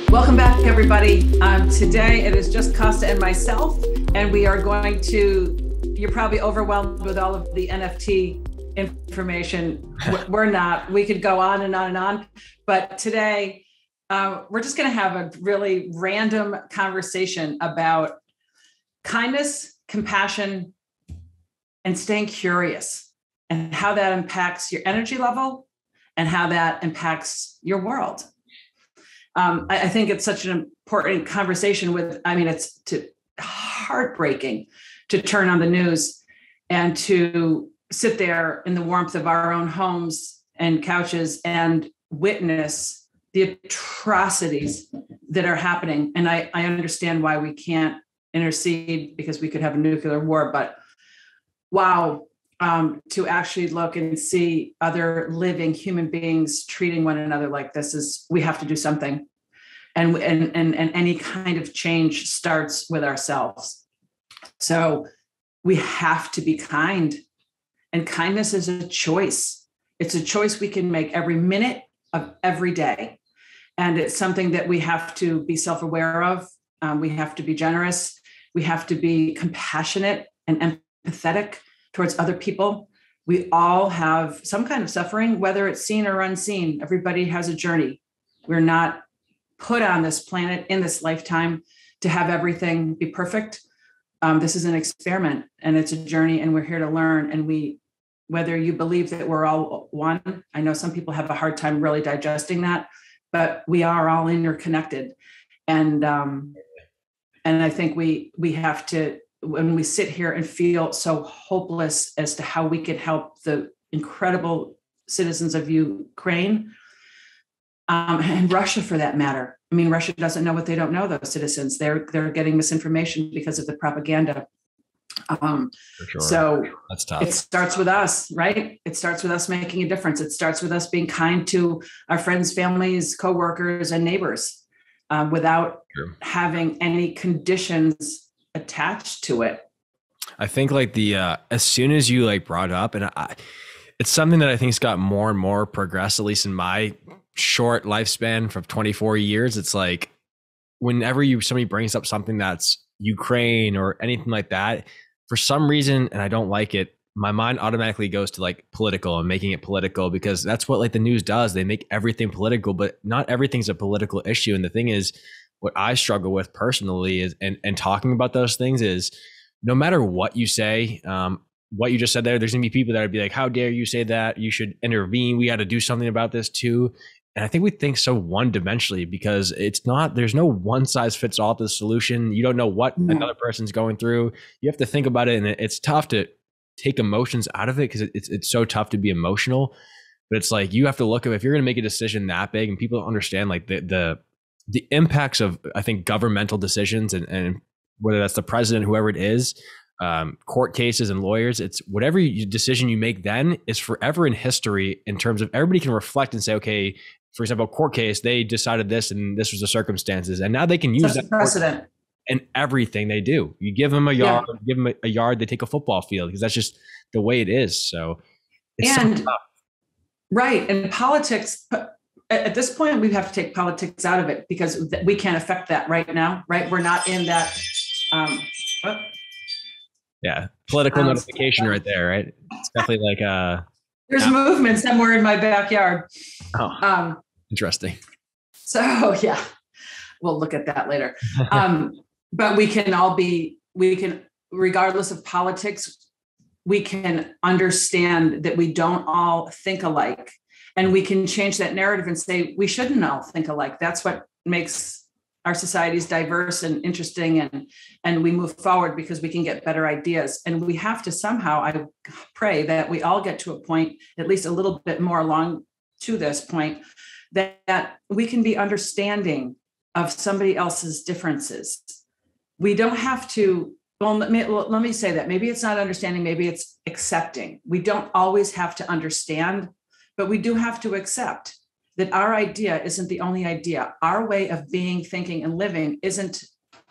Welcome back, everybody. Today it is just Kosta and myself, and we are going to, you're probably overwhelmed with all of the NFT information. We're not. We could go on and on and on, but today we're just going to have a really random conversation about kindness, compassion, and staying curious, and how that impacts your energy level and how that impacts your world. I think it's such an important conversation it's heartbreaking to turn on the news and to sit there in the warmth of our own homes and couches and witness the atrocities that are happening. And I understand why we can't intercede, because we could have a nuclear war, but wow, to actually look and see other living human beings treating one another like this we have to do something. And any kind of change starts with ourselves. So we have to be kind, and kindness is a choice. It's a choice we can make every minute of every day. And it's something that we have to be self-aware of. We have to be generous. We have to be compassionate and empathetic towards other people. We all have some kind of suffering, whether it's seen or unseen. Everybody has a journey. We're not put on this planet in this lifetime to have everything be perfect. This is an experiment, and it's a journey, and we're here to learn. And whether you believe that we're all one, I know some people have a hard time really digesting that, but we are all interconnected. And I think we have to, when we sit here and feel so hopeless as to how we could help the incredible citizens of Ukraine, and Russia for that matter. I mean, Russia doesn't know what they don't know, those citizens. They're getting misinformation because of the propaganda. For sure. So that's tough. It starts with us, right? It starts with us making a difference. It starts with us being kind to our friends, families, coworkers, and neighbors, without having any conditions attached to it. I think as soon as you brought up, and it's something that I think has got more and more progress, at least in my short lifespan from 24 years. It's like whenever somebody brings up something that's Ukraine or anything like that, for some reason, and I don't like it, my mind automatically goes to political and making it political, because that's what the news does. They make everything political, but not everything's a political issue. And the thing is, what I struggle with personally is, and talking about those things is, no matter what you say, what you just said there's going to be people that would be like, how dare you say that? You should intervene. We got to do something about this too. And I think we think so one-dimensionally, because there's no one size fits all to the solution. You don't know what another person's going through. You have to think about it. And it's tough to take emotions out of it, because it's so tough to be emotional. But it's you have to look at, if you're going to make a decision that big, and people don't understand the impacts of, I think, governmental decisions, and whether that's the president, whoever it is, court cases and lawyers, it's whatever decision you make then is forever in history, in terms of everybody can reflect and say, okay, for example, court case, they decided this and this was the circumstances, and now they can use that precedent in everything they do. You give them a yard, give them a yard, they take a football field, because that's just the way it is. So it's so tough. Right. And politics, at this point, we have to take politics out of it, because we can't affect that right now, right? We're not in that. Yeah, political notification right there, right? It's definitely there's movement somewhere in my backyard. Oh, interesting. So yeah, we'll look at that later. But we can, regardless of politics, we can understand that we don't all think alike, and we can change that narrative and say, we shouldn't all think alike. That's what makes our societies diverse and interesting, and we move forward because we can get better ideas. And we have to somehow, I pray that we all get to a point, at least a little bit more along to this point, that we can be understanding of somebody else's differences. We don't have to, let me say that. Maybe it's not understanding, maybe it's accepting. We don't always have to understand, but we do have to accept that our idea isn't the only idea. Our way of being, thinking, and living isn't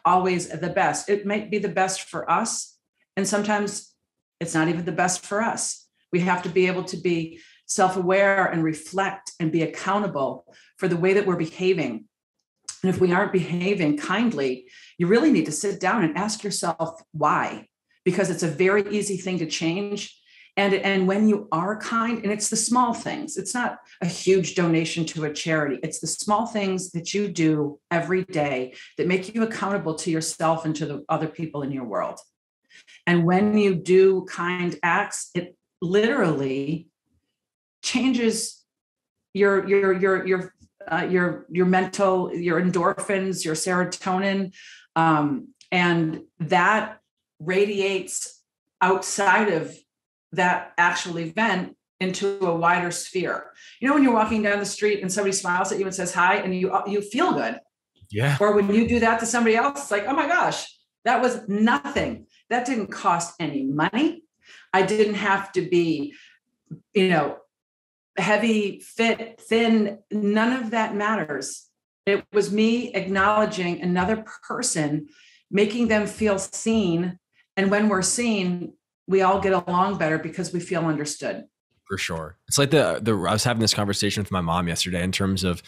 always the best. It might be the best for us, and sometimes It's not even the best for us. We have to be able to be self-aware and reflect and be accountable for the way that we're behaving. And if we aren't behaving kindly, you really need to sit down and ask yourself why, because it's a very easy thing to change. And when you are kind, and it's the small things, it's not a huge donation to a charity. It's the small things that you do every day that make you accountable to yourself and to the other people in your world. And when you do kind acts, it literally changes your mental, your endorphins, your serotonin, and that radiates outside of that actual event into a wider sphere. You know, when you're walking down the street and somebody smiles at you and says hi, and you feel good. Yeah. Or when you do that to somebody else, it's like, oh my gosh, that was nothing. That didn't cost any money. I didn't have to be, heavy, fit, thin. None of that matters. It was me acknowledging another person, making them feel seen. And when we're seen, we all get along better because we feel understood. For sure. It's like I was having this conversation with my mom yesterday in terms of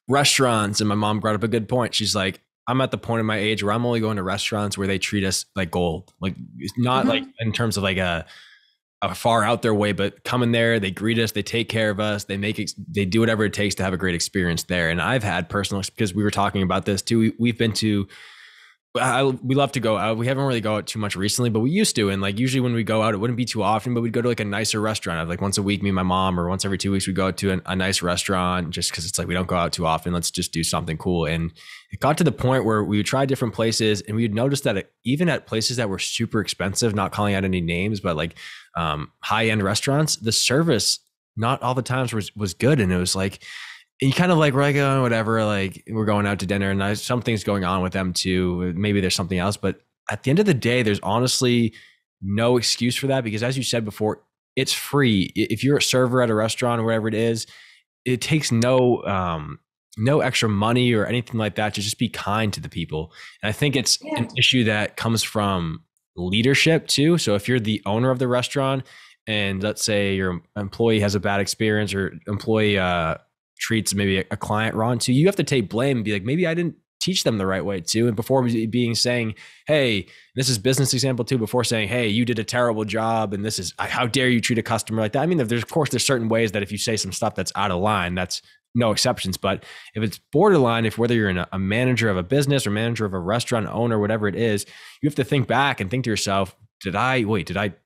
restaurants, and my mom brought up a good point. She's like, I'm at the point in my age where I'm only going to restaurants where they treat us like gold, like not like in terms of like a far out their way, but come in there, they greet us, they take care of us, they do whatever it takes to have a great experience there. And I've had personal, because we were talking about this too. We've been to, we love to go out. We haven't really go out too much recently, but we used to. And like usually when we go out, it wouldn't be too often, but we'd go to like a nicer restaurant. Like once a week, me and my mom, or once every 2 weeks, we'd go to a nice restaurant, just because it's like we don't go out too often. Let's just do something cool. And it got to the point where we would try different places, and we would notice that even at places that were super expensive, not calling out any names, but like high-end restaurants, the service not all the times was good. And it was like, you kind of like, we're like, oh, whatever, like we're going out to dinner, and something's going on with them too. Maybe there's something else, but at the end of the day, there's honestly no excuse for that, because as you said before, it's free. If you're a server at a restaurant or whatever it is, it takes no extra money or anything like that to just be kind to the people. And I think it's an issue that comes from leadership too. So if you're the owner of the restaurant, and let's say your employee has a bad experience, or employee treats maybe a client wrong too, you have to take blame and be like, maybe I didn't teach them the right way too. And before saying, hey, this is business example too, before saying, hey, you did a terrible job, and this is, how dare you treat a customer like that? I mean, there's certain ways that if you say some stuff that's out of line, that's no exceptions. But if it's borderline, whether you're a manager of a business or manager of a restaurant owner, whatever it is, you have to think back and think to yourself, did I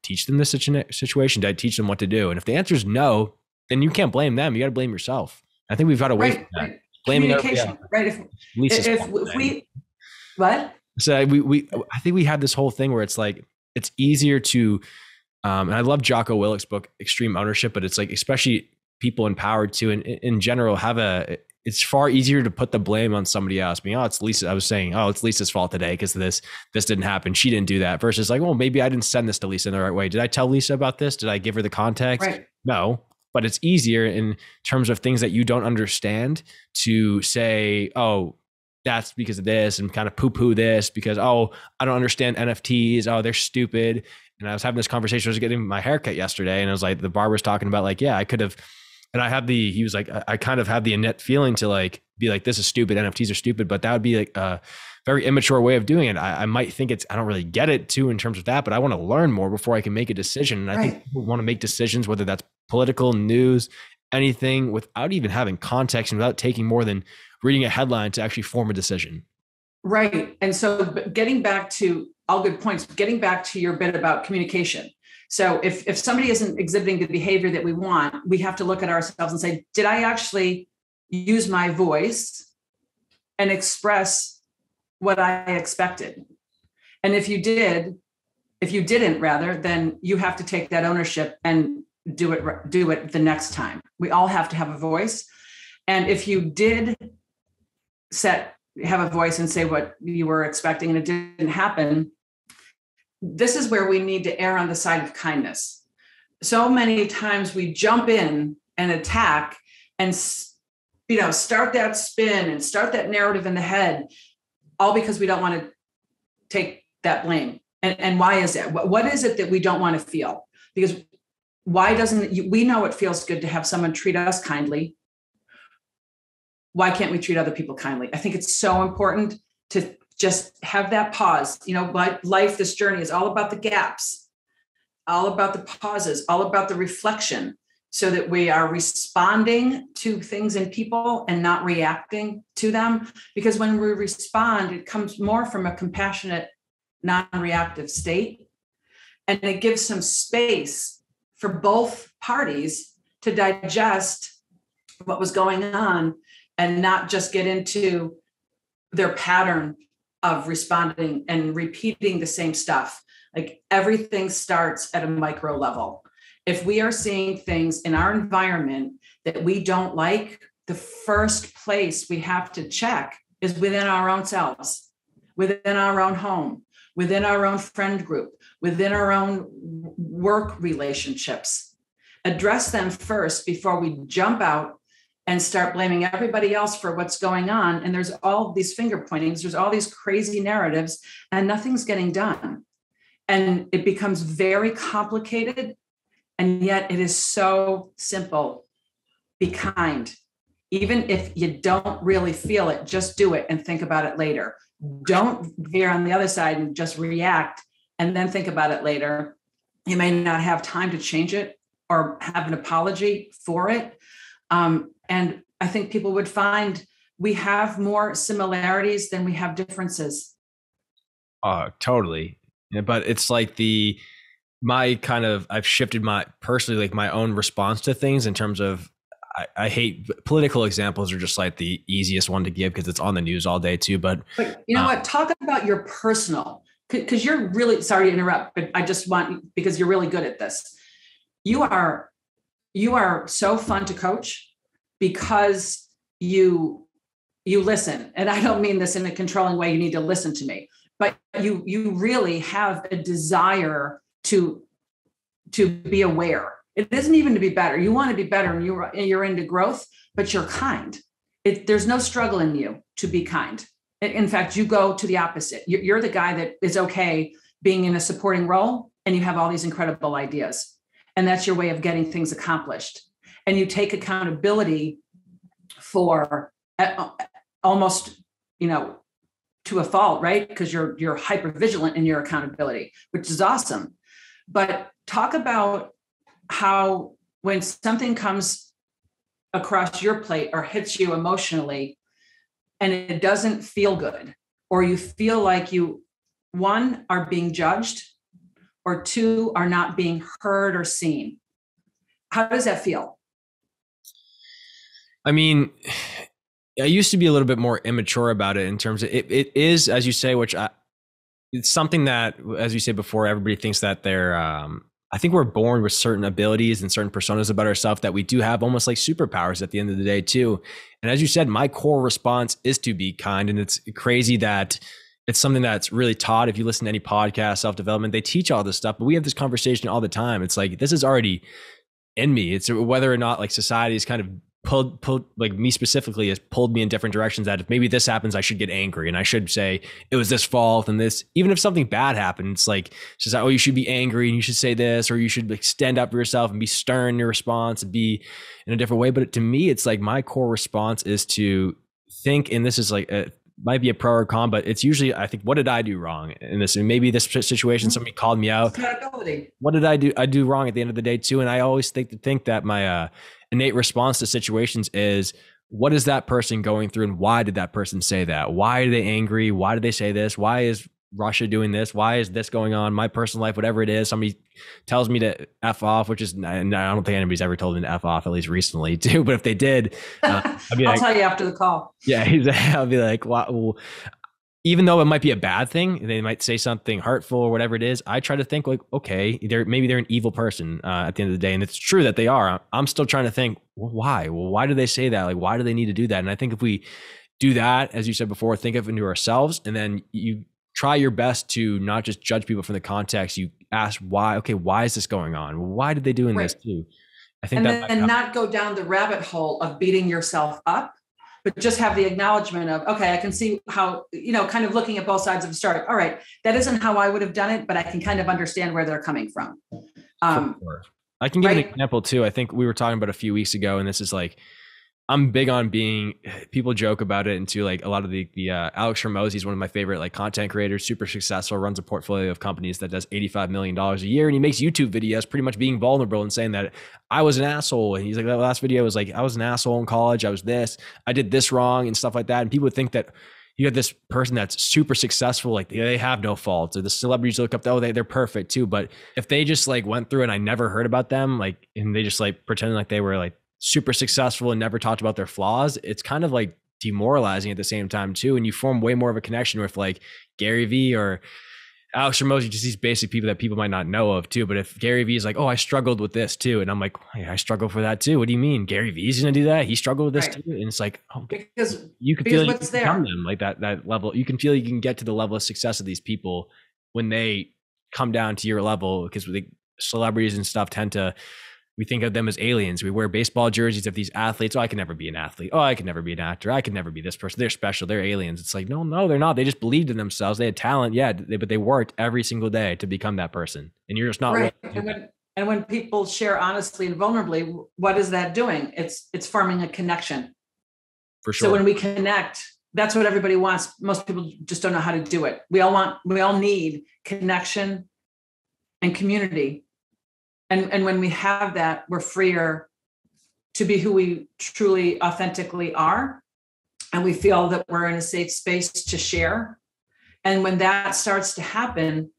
teach them this situation? Did I teach them what to do? And if the answer is no, then you can't blame them. You got to blame yourself. I think we've got to wait for that. Right. Communication, right? If we, what? So I think we have this whole thing where it's like, it's easier to, and I love Jocko Willick's book, Extreme Ownership, but it's like, especially people empowered to, and in general, it's far easier to put the blame on somebody else. I mean, it's Lisa. I was saying, it's Lisa's fault today because this didn't happen. She didn't do that. Versus like, well, maybe I didn't send this to Lisa in the right way. Did I tell Lisa about this? Did I give her the context? Right. No. But it's easier in terms of things that you don't understand to say, oh, that's because of this, and kind of poo-poo this because, oh, I don't understand NFTs. Oh, they're stupid. And I was having this conversation. I was getting my haircut yesterday, and I was like, the barber's talking about like, yeah, I could have. And he was like, I kind of have the innate feeling to like, be like, this is stupid. NFTs are stupid, but that would be like a very immature way of doing it. I might think I don't really get it too in terms of that, but I want to learn more before I can make a decision. And I think people want to make decisions, whether that's political, news, anything, without even having context and without taking more than reading a headline to actually form a decision. Right. And so getting back to all good points, getting back to your bit about communication. So if somebody isn't exhibiting the behavior that we want, we have to look at ourselves and say, did I actually use my voice and express what I expected? And if you didn't, then you have to take that ownership and do it the next time. We all have to have a voice. And if you did have a voice and say what you were expecting and it didn't happen, this is where we need to err on the side of kindness. So many times we jump in and attack and, start that spin and start that narrative in the head, all because we don't want to take that blame. And why is that? What is it that we don't want to feel? Because why doesn't we know it feels good to have someone treat us kindly? Why can't we treat other people kindly? I think it's so important to just have that pause. You know, life, this journey is all about the gaps, all about the pauses, all about the reflection, so that we are responding to things in people and not reacting to them. Because when we respond, it comes more from a compassionate, non-reactive state. And it gives some space for both parties to digest what was going on and not just get into their pattern of responding and repeating the same stuff. Like everything starts at a micro level. If we are seeing things in our environment that we don't like, the first place we have to check is within our own selves, within our own home, within our own friend group, within our own work relationships. Address them first before we jump out and start blaming everybody else for what's going on. And there's all these finger pointings, there's all these crazy narratives, and nothing's getting done. And it becomes very complicated. And yet it is so simple. Be kind. Even if you don't really feel it, just do it and think about it later. Don't veer on the other side and just react and then think about it later. You may not have time to change it or have an apology for it. And I think people would find we have more similarities than we have differences. Totally. Yeah, but it's like I've shifted my personally, like my own response to things in terms of, I hate political examples are just like the easiest one to give because it's on the news all day too. But you know what? Talk about your personal, because you're really, sorry to interrupt, but I just want, because you're really good at this. You are so fun to coach because you listen. And I don't mean this in a controlling way. You need to listen to me, but you really have a desire to be aware. It isn't even to be better. You want to be better and you're into growth, but you're kind. There's no struggle in you to be kind. In fact, you go to the opposite. You're the guy that is okay being in a supporting role and you have all these incredible ideas. And that's your way of getting things accomplished. And you take accountability for almost, to a fault, right? Because you're hyper vigilant in your accountability, which is awesome. But talk about how when something comes across your plate or hits you emotionally and it doesn't feel good, or you feel like you, one, are being judged, or two, are not being heard or seen. How does that feel? I mean, I used to be a little bit more immature about it in terms of it is, as you say, it's something that, as you say before, everybody thinks that they're, I think we're born with certain abilities and certain personas about ourselves that we do have almost like superpowers at the end of the day too. And as you said, my core response is to be kind. And it's crazy that it's something that's really taught. If you listen to any podcast, self-development, they teach all this stuff, but we have this conversation all the time. It's like, this is already in me. It's whether or not like society is kind of pulled like me specifically has pulled me in different directions, that if maybe this happens, I should get angry and I should say it was this fault and this, even if something bad happened, it's like, it's just like, oh, you should be angry and you should say this, or you should like stand up for yourself and be stern in your response and be in a different way. But to me, it's like my core response is to think, and this is like, might be a pro or con, but it's usually, I think, what did I do wrong in this? And maybe this situation, somebody called me out. What did I do wrong at the end of the day too? And I always think that my innate response to situations is, what is that person going through and why did that person say that? Why are they angry? Why did they say this? Why is Russia doing this? Why is this going on? My personal life, whatever it is, somebody tells me to F off, which is, I don't think anybody's ever told me to F off, at least recently too. But if they did, I'll tell you after the call. Yeah, I'll be like, well, even though it might be a bad thing, they might say something hurtful or whatever it is, I try to think like, okay, maybe they're an evil person at the end of the day. And it's true that they are. I'm still trying to think, well, why? Well, why do they say that? Like, why do they need to do that? And I think if we do that, as you said before, think of it into ourselves, and then you try your best to not just judge people from the context. You ask why, okay, why is this going on? Why did they doing this too? I think and not go down the rabbit hole of beating yourself up, but just have the acknowledgement of, okay, I can see how, kind of looking at both sides of the story. All right, that isn't how I would have done it, but I can kind of understand where they're coming from. Sure. I can give an example too. I think we were talking about a few weeks ago, and this is like, I'm big on people joke about it, and too, like a lot of the Alex Hormozi is one of my favorite like content creators, super successful, runs a portfolio of companies that does $85 million a year. And he makes YouTube videos pretty much being vulnerable and saying that I was an asshole. And he's like, that last video was like, I was an asshole in college. I was this, I did this wrong and stuff like that. And people would think that you have this person that's super successful, like they have no faults, or the celebrities look up, they're perfect too. But if they just like went through and I never heard about them, like, and they just like pretending like they were like super successful and never talked about their flaws, it's kind of like demoralizing at the same time too. And you form way more of a connection with like Gary Vee or Alex Hormozi, just these basic people that people might not know of too. But if Gary Vee is like, oh, I struggled with this too. And I'm like, hey, I struggled for that too. What do you mean? Gary Vee's going to do that? He struggled with this too. And it's like, oh, because you can feel like you can become them, like that level. You can feel you can get to the level of success of these people when they come down to your level, because the celebrities and stuff we think of them as aliens. We wear baseball jerseys of these athletes. Oh, I can never be an athlete. Oh, I can never be an actor. I can never be this person. They're special. They're aliens. It's like, no, they're not. They just believed in themselves. They had talent. Yeah. But they worked every single day to become that person. And you're just not. Right. And when people share honestly and vulnerably, what is that doing? It's forming a connection. For sure. So when we connect, that's what everybody wants. Most people just don't know how to do it. We all need connection and community. And when we have that, we're freer to be who we truly, authentically are. And we feel that we're in a safe space to share. And when that starts to happen,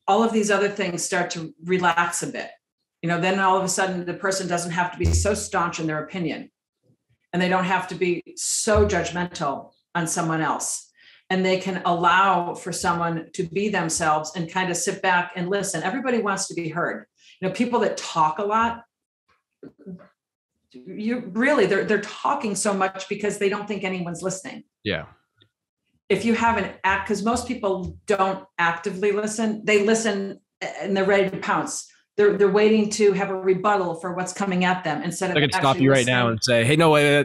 all of these other things start to relax a bit. Then all of a sudden the person doesn't have to be so staunch in their opinion. And they don't have to be so judgmental on someone else. And they can allow for someone to be themselves and kind of sit back and listen. Everybody wants to be heard. People that talk a lot, they're talking so much because they don't think anyone's listening. Yeah. If you have because most people don't actively listen, they listen and they're ready to pounce. They're waiting to have a rebuttal for what's coming at them instead of. I could stop you right now and say, hey, no way.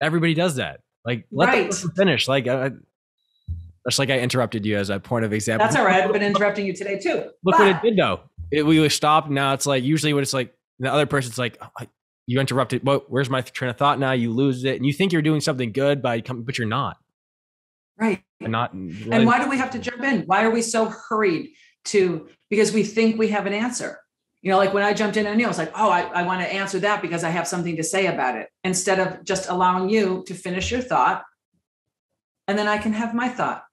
Everybody does that. Like, let the person finish. Like, that's like I interrupted you as a point of example. That's all right. I've been interrupting you today too. Look what it did though. We stopped. Now it's like usually when it's like the other person's like, oh, you interrupted. Well, where's my train of thought now? You lose it, and you think you're doing something good but you're not. Right. And why do we have to jump in? Why are we so hurried because we think we have an answer? Like when I jumped in and I was like, oh, I want to answer that because I have something to say about it, instead of just allowing you to finish your thought, and then I can have my thought.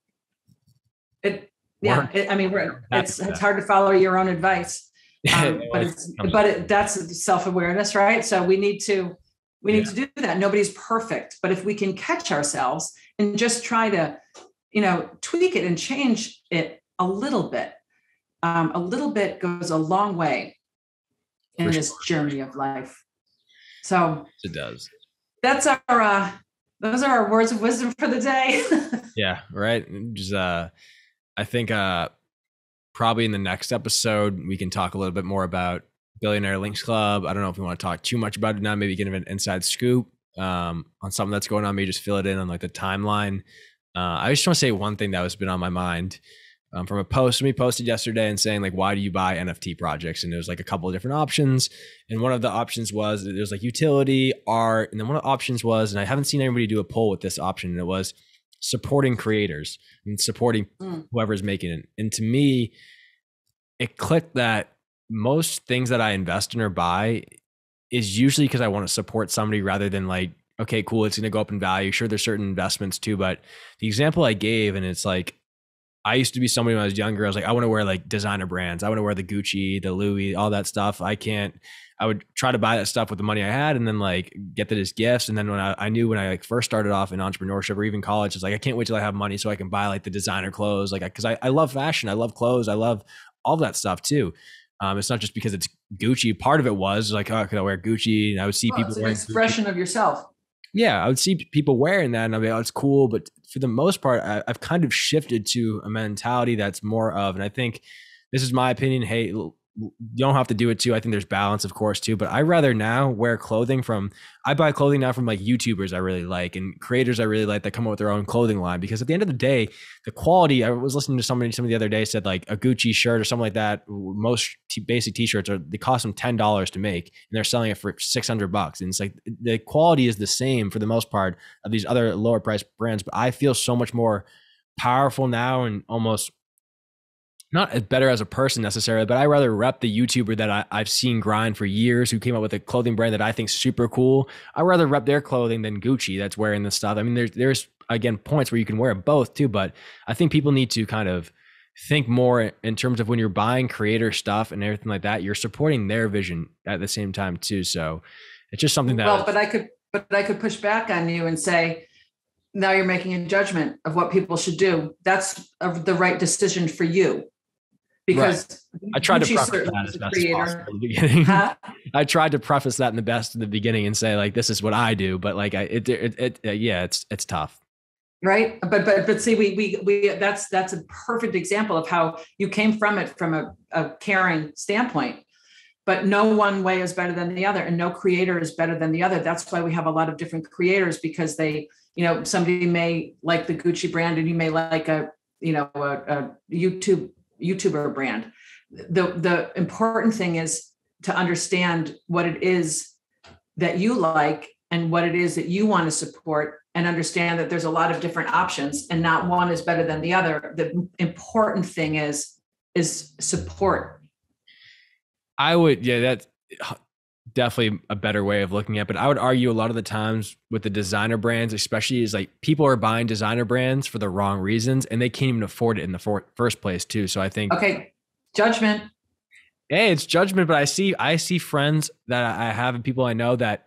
It's hard to follow your own advice, but that's self-awareness, right? So we need to do that. Nobody's perfect, but if we can catch ourselves and just try to, tweak it and change it a little bit goes a long way in this journey of life. So it does. Those are our words of wisdom for the day. Yeah. Right. Just, I think probably in the next episode, we can talk a little bit more about Billionaire Links Club. I don't know if we want to talk too much about it now, maybe give an inside scoop on something that's going on, maybe just fill it in on like the timeline. I just want to say one thing that has been on my mind from a post somebody posted yesterday and saying like, why do you buy NFT projects? And there's like a couple of different options. And one of the options was there's like utility, art. And then one of the options was, and I haven't seen anybody do a poll with this option, and it was supporting creators and supporting whoever's making it. And to me, it clicked that most things that I invest in or buy is usually because I want to support somebody rather than like, okay, cool, it's going to go up in value. Sure, there's certain investments too, but the example I gave, and it's like, I used to be somebody when I was younger, I was like, I want to wear like designer brands. I want to wear the Gucci, the Louis, all that stuff. I would try to buy that stuff with the money I had and then like get that as gifts. And then when I knew when I like first started off in entrepreneurship or even college, it's like, I can't wait till I have money so I can buy like the designer clothes. Like, cause I love fashion. I love clothes. I love all that stuff too. It's not just because it's Gucci. Part of it was like, oh, could I wear Gucci? And I would see people wearing an expression of yourself. Yeah, I would see people wearing that and I'd be like, oh, it's cool. But for the most part, I've kind of shifted to a mentality that's more of, and I think this is my opinion. Hey, you don't have to do it too. I think there's balance, of course, too. But I rather now wear clothing from. I buy clothing now from like YouTubers I really like and creators I really like that come up with their own clothing line. Because at the end of the day, the quality. I was listening to somebody the other day said like a Gucci shirt or something like that. Most basic T-shirts they cost them $10 to make, and they're selling it for $600. And it's like the quality is the same for the most part of these other lower price brands. But I feel so much more powerful now and almost not as better as a person necessarily, but I rather rep the YouTuber that I've seen grind for years, who came up with a clothing brand that I think is super cool. I rather rep their clothing than Gucci that's wearing this stuff. I mean, there's again points where you can wear both too, but I think people need to kind of think more in terms of when you're buying creator stuff and everything like that, you're supporting their vision at the same time too. So it's just something that. Well, but I could push back on you and say, now you're making a judgment of what people should do. That's the right decision for you. Because right. I tried to preface that as best as possible in the beginning. Huh? I tried to preface that in the beginning and say like, this is what I do, but like it's tough. Right. But see, we that's a perfect example of how you came from it from a caring standpoint, but no one way is better than the other and no creator is better than the other. That's why we have a lot of different creators, because they, somebody may like the Gucci brand and you may like a YouTuber brand. The important thing is to understand what it is that you like and what it is that you want to support, and understand that there's a lot of different options and not one is better than the other. The important thing is support. That's definitely a better way of looking at it. But I would argue a lot of the times with the designer brands, especially, is like people are buying designer brands for the wrong reasons and they can't even afford it in the first place too. So I think, okay, judgment. Hey, it's judgment. But I see friends that I have and people I know that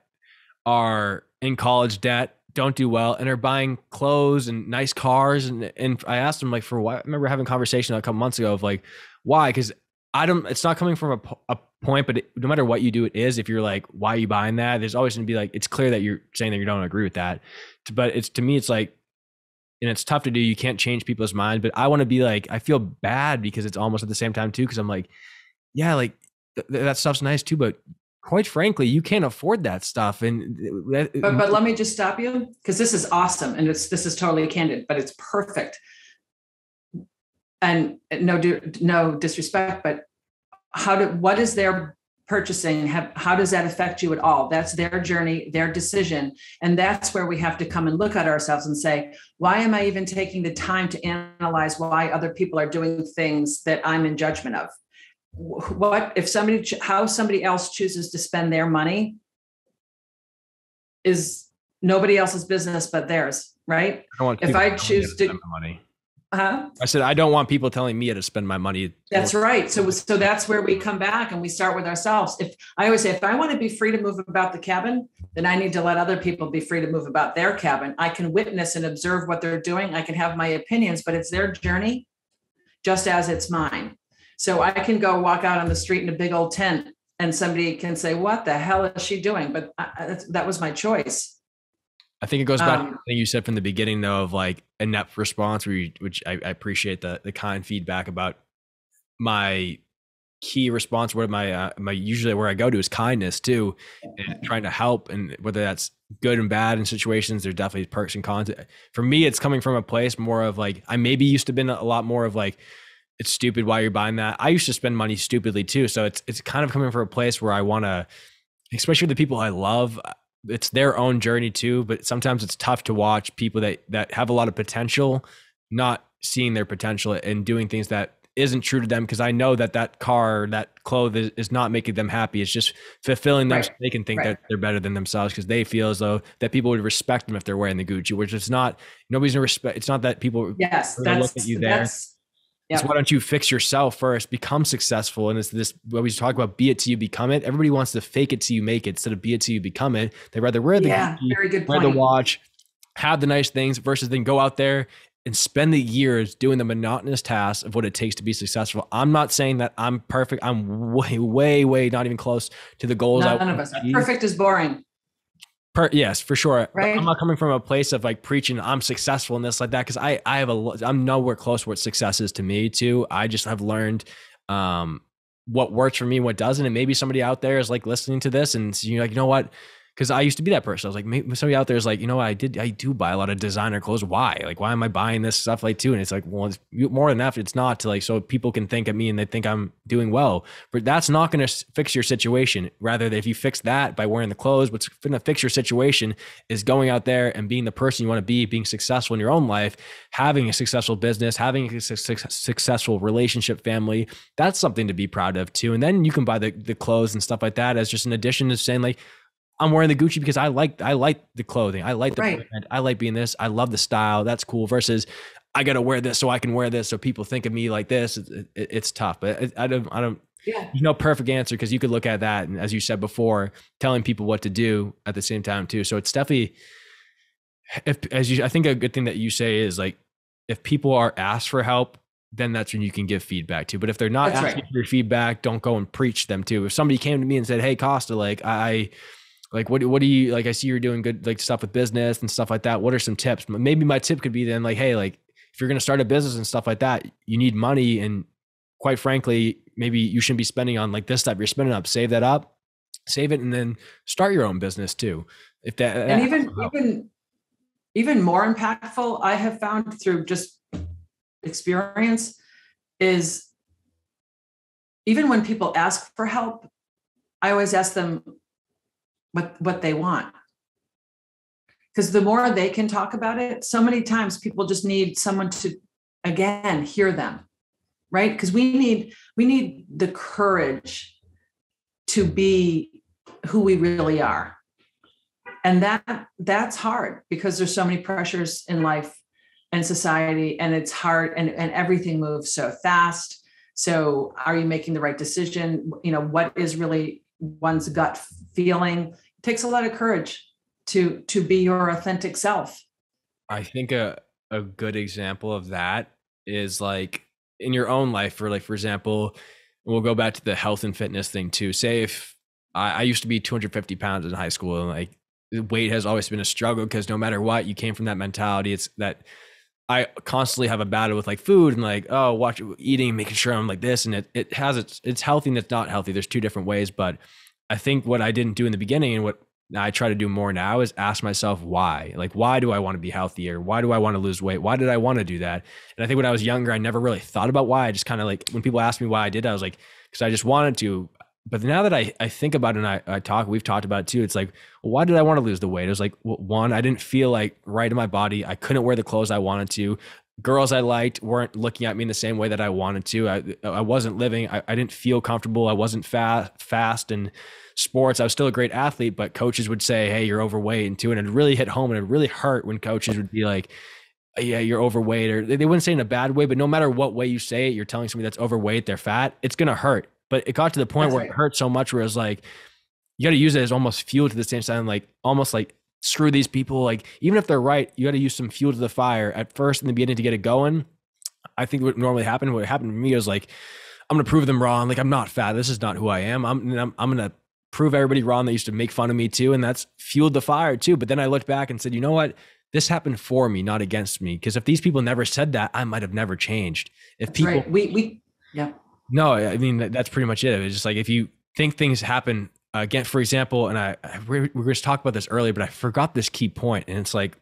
are in college debt, don't do well, and are buying clothes and nice cars. And I asked them like, for what? I remember having a conversation a couple months ago of like, why? Because it's not coming from a point, but no matter what you do, it is. If you're like, why are you buying that? There's always going to be like, it's clear that you're saying that you don't agree with that. But to me, it's like, and it's tough to do. You can't change people's minds, but I want to be like, I feel bad because it's almost at the same time too. Cause I'm like, yeah, like that stuff's nice too, but quite frankly, you can't afford that stuff. And but let me just stop you, because this is awesome. And this is totally candid, but it's perfect. And no disrespect, but what is their purchasing? How does that affect you at all? That's their journey, their decision. And that's where we have to come and look at ourselves and say, why am I even taking the time to analyze why other people are doing things that I'm in judgment of? What if how somebody else chooses to spend their money is nobody else's business but theirs, right? If I choose to spend my money. I said, I don't want people telling me how to spend my money. That's right. So that's where we come back and we start with ourselves. I always say, if I want to be free to move about the cabin, then I need to let other people be free to move about their cabin. I can witness and observe what they're doing. I can have my opinions, but it's their journey just as it's mine. So I can go walk out on the street in a big old tent and somebody can say, what the hell is she doing? But that was my choice. I think it goes back to the thing you said from the beginning, though, of like inept response, which I appreciate the kind feedback about. My key response, where my usually where I go to is kindness too, and trying to help, and whether that's good and bad in situations, there's definitely perks and cons. For me, it's coming from a place more of like, I maybe used to been a lot more of like, it's stupid why you're buying that. I used to spend money stupidly too, so it's kind of coming from a place where I want to, especially with the people I love. It's their own journey too, but sometimes it's tough to watch people that have a lot of potential, not seeing their potential and doing things that isn't true to them. Because I know that car, that clothes is not making them happy. It's just fulfilling them. Right. So they can think that they're better than themselves, because they feel as though that people would respect them if they're wearing the Gucci, which it's not. Nobody's gonna respect. It's not that people look at you there. Yep. So why don't you fix yourself first, become successful? And it's this, what we talk about, be it till you become it. Everybody wants to fake it till you make it instead of be it till you become it. They rather wear the very good wear point. The watch, have the nice things, versus then go out there and spend the years doing the monotonous tasks of what it takes to be successful. I'm not saying that I'm perfect. I'm way not even close to the goals. None of us. Perfect is boring. Yes, for sure. Right. But I'm not coming from a place of like preaching I'm successful in this like that, because I'm nowhere close to what success is to me too. I just have learned what works for me and what doesn't. And maybe somebody out there is like listening to this and you're like, you know what? Because I used to be that person. I was like, maybe somebody out there is like, you know what? I do buy a lot of designer clothes. Why? Like, why am I buying this stuff like too? And it's like, well, it's more than enough. It's not to like, so people can think of me and they think I'm doing well, but that's not going to fix your situation. Rather, if you fix that by wearing the clothes, what's going to fix your situation is going out there and being the person you want to be, being successful in your own life, having a successful business, having a successful relationship, family. That's something to be proud of too. And then you can buy the clothes and stuff like that as just an addition to saying like, I'm wearing the Gucci because I like the clothing. I like the brand. I like being this. I love the style. That's cool. Versus I got to wear this so I can wear this so people think of me like this. It's tough, but I don't. Yeah. There's no perfect answer because you could look at that and, as you said before, telling people what to do at the same time too. So it's definitely, I think a good thing that you say is like, if people are asked for help, then that's when you can give feedback to. But if they're not asking for your feedback, don't go and preach them too. If somebody came to me and said, "Hey, Kosta, like what do you like? I see you're doing good like stuff with business and stuff like that. What are some tips?" Maybe my tip could be then like, hey, like if you're going to start a business and stuff like that, you need money. And quite frankly, maybe you shouldn't be spending on like this stuff you're spending up. Save that up, save it, and then start your own business too. If that and even more impactful, I have found through just experience is even when people ask for help, I always ask them what they want. Because the more they can talk about it, so many times people just need someone to, again, hear them, right? Because we need the courage to be who we really are. And that's hard because there's so many pressures in life and society, and it's hard, and everything moves so fast. So are you making the right decision? You know, what is really one's gut feeling? It takes a lot of courage to be your authentic self. I think a good example of that is like in your own life, for example, we'll go back to the health and fitness thing too. Say if I used to be 250 pounds in high school, and like weight has always been a struggle because no matter what, you came from that mentality. It's that I constantly have a battle with like food and like, oh, watch eating, making sure I'm like this. And it's healthy and it's not healthy. There's two different ways. But I think what I didn't do in the beginning and what I try to do more now is ask myself why. Like, why do I want to be healthier? Why do I want to lose weight? Why did I want to do that? And I think when I was younger, I never really thought about why. I just kind of like, when people ask me why I did, I was like, because I just wanted to. But now that I think about it and we've talked about it too, it's like, well, why did I want to lose the weight? It was like, well, one, I didn't feel like right in my body. I couldn't wear the clothes I wanted to. Girls I liked weren't looking at me in the same way that I wanted to. I wasn't living. I didn't feel comfortable. I wasn't fast in sports. I was still a great athlete, but coaches would say, hey, you're overweight. And it really hit home, and it really hurt when coaches would be like, yeah, you're overweight, or they wouldn't say in a bad way, but no matter what way you say it, you're telling somebody that's overweight, they're fat, it's going to hurt. But it got to the point where it hurt so much where it was like, you got to use it as almost fuel to the same time, like almost like screw these people. Like, even if they're right, you got to use some fuel to the fire at first in the beginning to get it going. I think what happened to me was like, I'm going to prove them wrong. Like, I'm not fat. This is not who I am. I'm going to prove everybody wrong that used to make fun of me too. And that's fueled the fire too. But then I looked back and said, you know what? This happened for me, not against me. Because if these people never said that, I might have never changed. If that's people, right. Yeah. No, I mean, that's pretty much it. It's just like, if you think things happen again, for example, and we were going to talk about this earlier, but I forgot this key point. And it's like,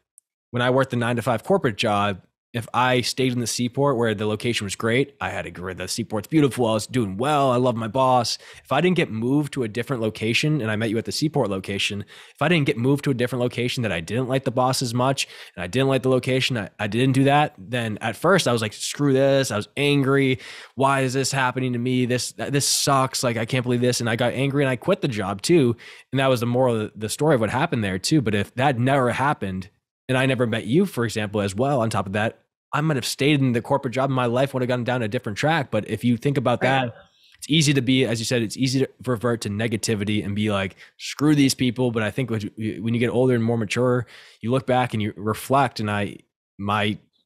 when I worked the 9-to-5 corporate job, if I stayed in the Seaport where the location was great, I had the Seaport's beautiful. I was doing well. I love my boss. If I didn't get moved to a different location, and I met you at the Seaport location, if I didn't get moved to a different location that I didn't like the boss as much, and I didn't like the location, I didn't do that, then at first I was like, screw this. I was angry. Why is this happening to me? This sucks. Like, I can't believe this. And I got angry and I quit the job too. And that was the moral of the story of what happened there too. But if that never happened, and I never met you, for example, as well, on top of that, I might have stayed in the corporate job and my life would have gone down a different track. But if you think about that, it's easy to be, as you said, it's easy to revert to negativity and be like, screw these people. But I think when you get older and more mature, you look back and you reflect. And I'm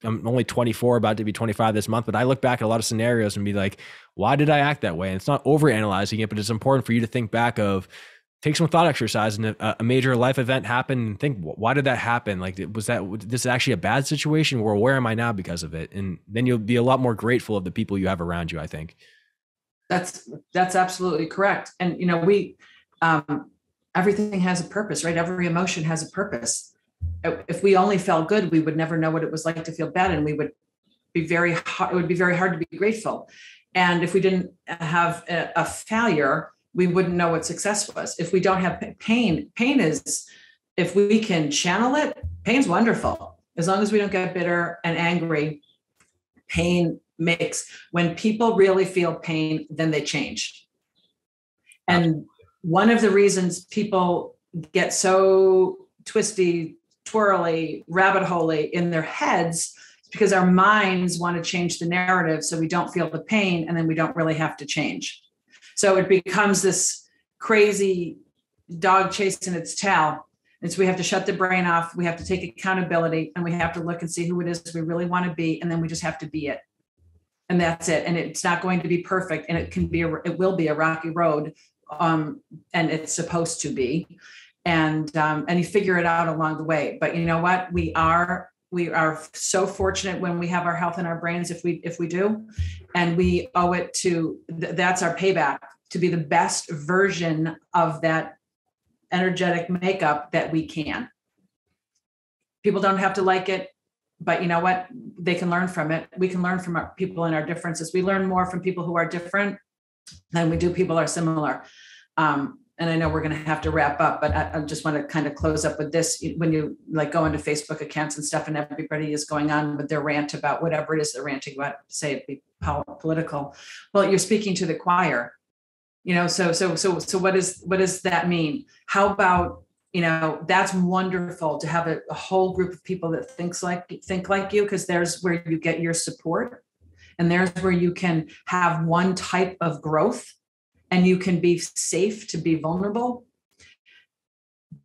only 24, about to be 25 this month, but I look back at a lot of scenarios and be like, why did I act that way? And it's not overanalyzing it, but it's important for you to think back of, take some thought exercise, and a major life event happened, and think, why did that happen? Like, this is actually a bad situation? Where am I now because of it? And then you'll be a lot more grateful of the people you have around you, I think. That's absolutely correct. And, you know, everything has a purpose, right? Every emotion has a purpose. If we only felt good, we would never know what it was like to feel bad. And it would be very hard to be grateful. And if we didn't have a failure, we wouldn't know what success was. If we don't have pain is, if we can channel it, pain's wonderful. As long as we don't get bitter and angry, pain makes, when people really feel pain, then they change. And one of the reasons people get so twisty, twirly, rabbit holey in their heads is because our minds want to change the narrative so we don't feel the pain, and then we don't really have to change. So it becomes this crazy dog chasing its tail. And so we have to shut the brain off. We have to take accountability, and we have to look and see who it is we really want to be. And then we just have to be it. And that's it. And it's not going to be perfect. And it will be a rocky road. And it's supposed to be. And you figure it out along the way. But you know what? We are so fortunate when we have our health in our brains, if we do, and we owe it to, that's our payback, to be the best version of that energetic makeup that we can. People don't have to like it, but you know what? They can learn from it. We can learn from our people and our differences. We learn more from people who are different than we do people are similar. And I know we're going to have to wrap up, but I just want to kind of close up with this. When you like go into Facebook accounts and stuff, and everybody is going on with their rant about whatever it is they're ranting about, say it be political. Well, you're speaking to the choir, you know, so what does that mean? How about, you know, that's wonderful to have a whole group of people that think like you, because there's where you get your support, and there's where you can have one type of growth, and you can be safe to be vulnerable.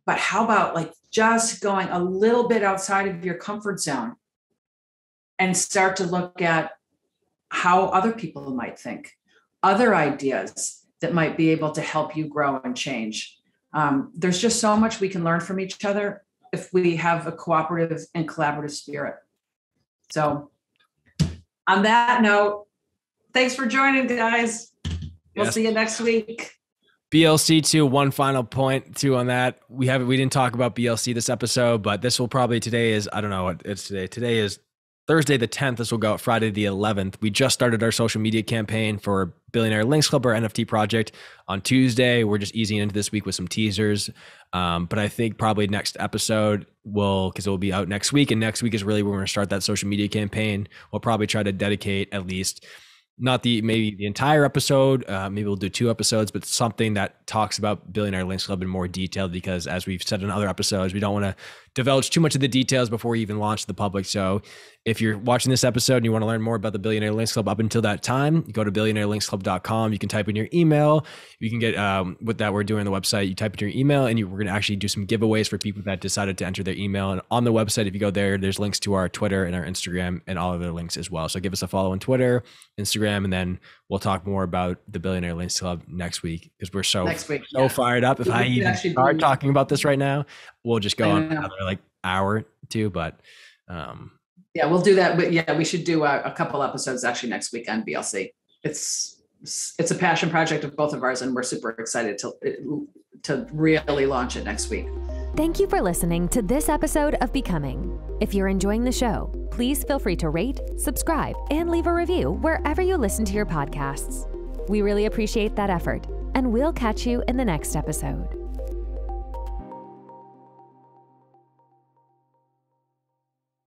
But how about like just going a little bit outside of your comfort zone and start to look at how other people might think, other ideas that might be able to help you grow and change. There's just so much we can learn from each other if we have a cooperative and collaborative spirit. So on that note, thanks for joining, guys. We'll see you next week. BLC too. One final point too on that. We didn't talk about BLC this episode, but this will probably, today is, I don't know what it's today. Today is Thursday the 10th. This will go out Friday the 11th. We just started our social media campaign for Billionaire Links Club, our NFT project, on Tuesday. We're just easing into this week with some teasers. But I think probably next episode because it will be out next week. And next week is really when we're going to start that social media campaign. We'll probably try to dedicate at least, not maybe the entire episode, maybe we'll do 2 episodes, but something that talks about Billionaire Links Club in more detail, because as we've said in other episodes, we don't want to divulge too much of the details before we even launch the public. So if you're watching this episode and you want to learn more about the Billionaire Links Club up until that time, you go to billionairelinksclub.com. You can type in your email. You can get, with that we're doing on the website, you type in your email, and we're going to actually do some giveaways for people that decided to enter their email. And on the website, if you go there's links to our Twitter and our Instagram and all of their links as well. So give us a follow on Twitter, Instagram, and then we'll talk more about the Billionaire Links Club next week, because we're so fired up. If I even start talking about this right now, we'll just go on another like hour or 2, but yeah, we'll do that. But yeah, we should do a couple episodes actually next week on BLC. It's a passion project of both of ours, and we're super excited to really launch it next week. Thank you for listening to this episode of Becoming. If you're enjoying the show, please feel free to rate, subscribe, and leave a review wherever you listen to your podcasts. We really appreciate that effort, and we'll catch you in the next episode.